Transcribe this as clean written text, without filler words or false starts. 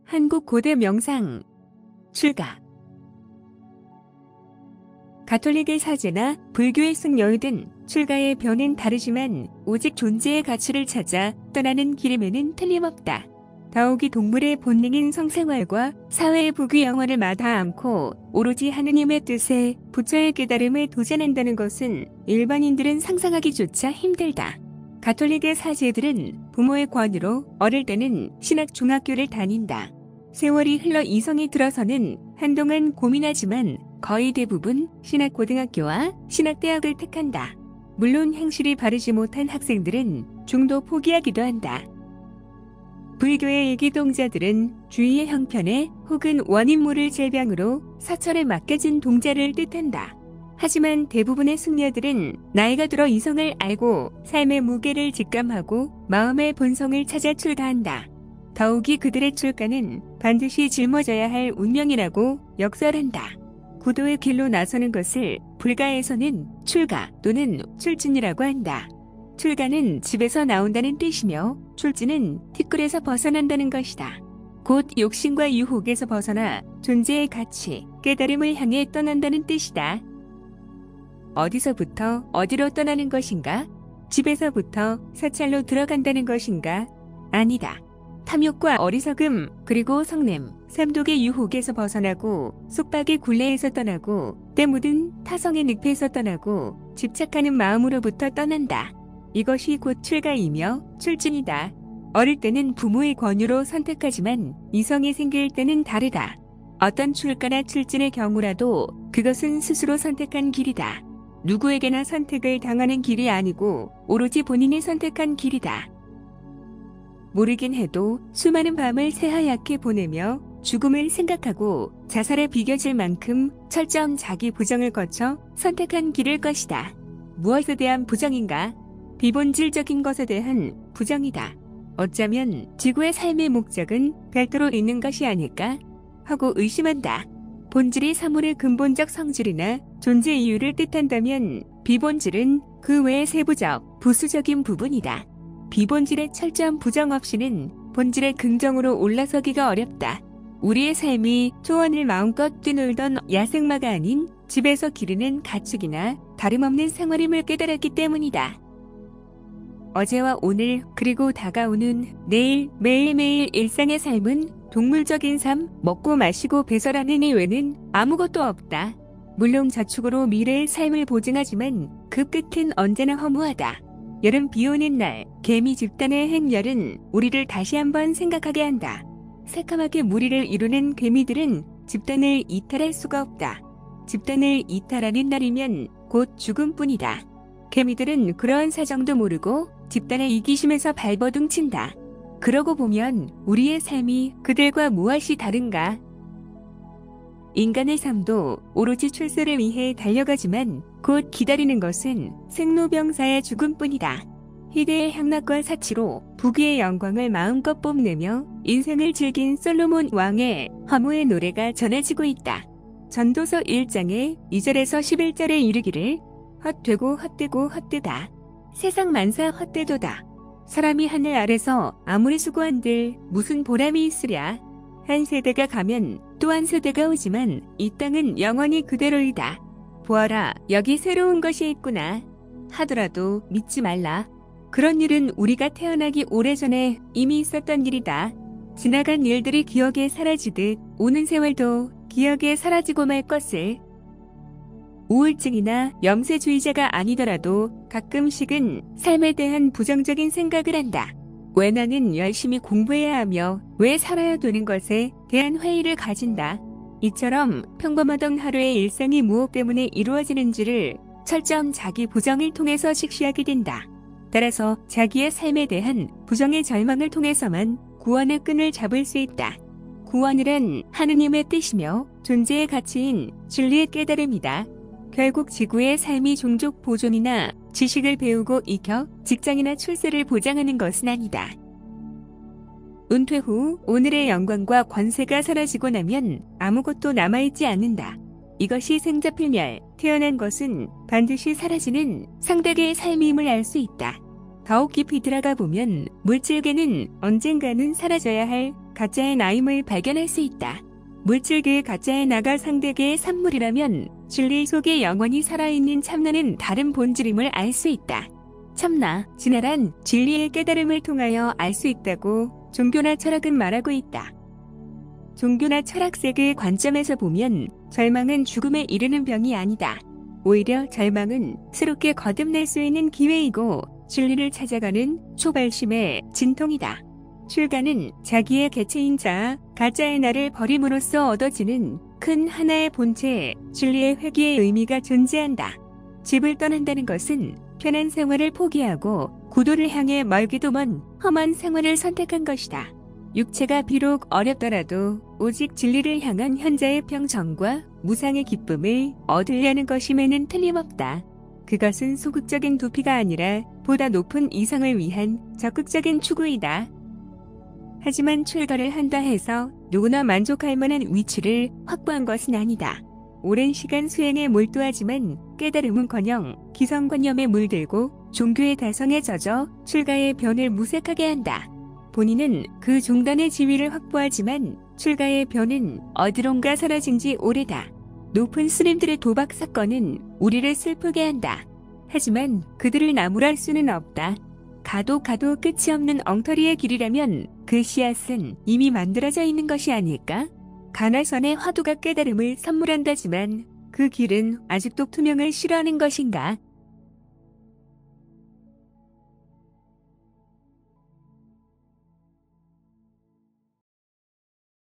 한국 고대 명상 출가. 가톨릭의 사제나 불교의 승려이든 출가의 변은 다르지만 오직 존재의 가치를 찾아 떠나는 길임에는 틀림없다. 더욱이 동물의 본능인 성생활과 사회의 부귀 영화를 마다 않고 오로지 하느님의 뜻에 부처의 깨달음에 도전한다는 것은 일반인들은 상상하기조차 힘들다. 가톨릭의 사제들은 부모의 권유로 어릴 때는 신학 중학교를 다닌다. 세월이 흘러 이성이 들어서는 한동안 고민하지만 거의 대부분 신학고등학교와 신학대학을 택한다. 물론 행실이 바르지 못한 학생들은 중도 포기하기도 한다. 불교의 일기동자들은 주위의 형편에 혹은 원인 모를 질병으로 사철에 맡겨진 동자를 뜻한다. 하지만 대부분의 승려들은 나이가 들어 이성을 알고 삶의 무게를 직감하고 마음의 본성을 찾아 출가한다. 더욱이 그들의 출가는 반드시 짊어져야 할 운명이라고 역설한다. 구도의 길로 나서는 것을 불가에서는 출가 또는 출진이라고 한다. 출가는 집에서 나온다는 뜻이며 출진은 티끌에서 벗어난다는 것이다. 곧 욕심과 유혹에서 벗어나 존재의 가치, 깨달음을 향해 떠난다는 뜻이다. 어디서부터 어디로 떠나는 것인가? 집에서부터 사찰로 들어간다는 것인가? 아니다. 탐욕과 어리석음 그리고 성냄, 삼독의 유혹에서 벗어나고 속박의 굴레에서 떠나고 때 묻은 타성의 늪에서 떠나고 집착하는 마음으로부터 떠난다. 이것이 곧 출가이며 출진이다. 어릴 때는 부모의 권유로 선택하지만 이성이 생길 때는 다르다. 어떤 출가나 출진의 경우라도 그것은 스스로 선택한 길이다. 누구에게나 선택을 당하는 길이 아니고 오로지 본인이 선택한 길이다. 모르긴 해도 수많은 밤을 새하얗게 보내며 죽음을 생각하고 자살에 비겨질 만큼 철저한 자기 부정을 거쳐 선택한 길일 것이다. 무엇에 대한 부정인가? 비본질적인 것에 대한 부정이다. 어쩌면 지구의 삶의 목적은 별도로 있는 것이 아닐까? 하고 의심한다. 본질이 사물의 근본적 성질이나 존재 이유를 뜻한다면 비본질은 그 외의 세부적, 부수적인 부분이다. 비본질의 철저한 부정 없이는 본질의 긍정으로 올라서기가 어렵다. 우리의 삶이 초원을 마음껏 뛰놀던 야생마가 아닌 집에서 기르는 가축이나 다름없는 생활임을 깨달았기 때문이다. 어제와 오늘 그리고 다가오는 내일 매일매일 일상의 삶은 동물적인 삶, 먹고 마시고 배설하는 이외에는 아무것도 없다. 물론 저축으로 미래의 삶을 보증하지만 그 끝은 언제나 허무하다. 여름 비 오는 날, 개미 집단의 행렬은 우리를 다시 한번 생각하게 한다. 새까맣게 무리를 이루는 개미들은 집단을 이탈할 수가 없다. 집단을 이탈하는 날이면 곧 죽음뿐이다. 개미들은 그러한 사정도 모르고 집단의 이기심에서 발버둥 친다. 그러고 보면 우리의 삶이 그들과 무엇이 다른가? 인간의 삶도 오로지 출세를 위해 달려가지만 곧 기다리는 것은 생로병사의 죽음뿐이다. 희대의 향락과 사치로 부귀의 영광을 마음껏 뽐내며 인생을 즐긴 솔로몬 왕의 허무의 노래가 전해지고 있다. 전도서 1장의 2절에서 11절에 이르기를 헛되고 헛되고 헛되다. 세상 만사 헛되도다. 사람이 하늘 아래서 아무리 수고한들 무슨 보람이 있으랴. 한 세대가 가면 또 한 세대가 오지만 이 땅은 영원히 그대로이다. 보아라, 여기 새로운 것이 있구나 하더라도 믿지 말라. 그런 일은 우리가 태어나기 오래전에 이미 있었던 일이다. 지나간 일들이 기억에 사라지듯 오는 세월도 기억에 사라지고 말 것을. 우울증이나 염세주의자가 아니더라도 가끔씩은 삶에 대한 부정적인 생각을 한다. 왜 나는 열심히 공부해야 하며 왜 살아야 되는 것에 대한 회의를 가진다. 이처럼 평범하던 하루의 일상이 무엇 때문에 이루어지는지를 철저한 자기 부정을 통해서 직시하게 된다. 따라서 자기의 삶에 대한 부정의 절망을 통해서만 구원의 끈을 잡을 수 있다. 구원이란 하느님의 뜻이며 존재의 가치인 진리의 깨달음이다. 결국 지구의 삶이 종족 보존이나 지식을 배우고 익혀 직장이나 출세를 보장하는 것은 아니다. 은퇴 후 오늘의 영광과 권세가 사라지고 나면 아무것도 남아있지 않는다. 이것이 생자필멸, 태어난 것은 반드시 사라지는 상대계의 삶임을 알 수 있다. 더욱 깊이 들어가 보면 물질계는 언젠가는 사라져야 할 가짜의 나임을 발견할 수 있다. 물질 그 가짜의 나가 상대계의 산물이라면 진리 속에 영원히 살아있는 참나는 다른 본질임을 알 수 있다. 참나, 진화란 진리의 깨달음을 통하여 알 수 있다고 종교나 철학은 말하고 있다. 종교나 철학색의 관점에서 보면 절망은 죽음에 이르는 병이 아니다. 오히려 절망은 새롭게 거듭날 수 있는 기회이고 진리를 찾아가는 초발심의 진통이다. 출가는 자기의 개체인 자, 가짜의 나를 버림으로써 얻어지는 큰 하나의 본체, 진리의 회귀의 의미가 존재한다. 집을 떠난다는 것은 편한 생활을 포기하고 구도를 향해 멀기도 먼 험한 생활을 선택한 것이다. 육체가 비록 어렵더라도 오직 진리를 향한 현자의 평정과 무상의 기쁨을 얻으려는 것임에는 틀림없다. 그것은 소극적인 도피가 아니라 보다 높은 이상을 위한 적극적인 추구이다. 하지만 출가를 한다 해서 누구나 만족할 만한 위치를 확보한 것은 아니다. 오랜 시간 수행에 몰두하지만 깨달음은커녕 기성관념에 물들고 종교의 다성에 젖어 출가의 변을 무색하게 한다. 본인은 그 종단의 지위를 확보하지만 출가의 변은 어디론가 사라진 지 오래다. 높은 스님들의 도박 사건은 우리를 슬프게 한다. 하지만 그들을 나무랄 수는 없다. 가도 끝이 없는 엉터리의 길이라면 그 씨앗은 이미 만들어져 있는 것이 아닐까? 가나선의 화두가 깨달음을 선물한다지만 그 길은 아직도 투명을 싫어하는 것인가?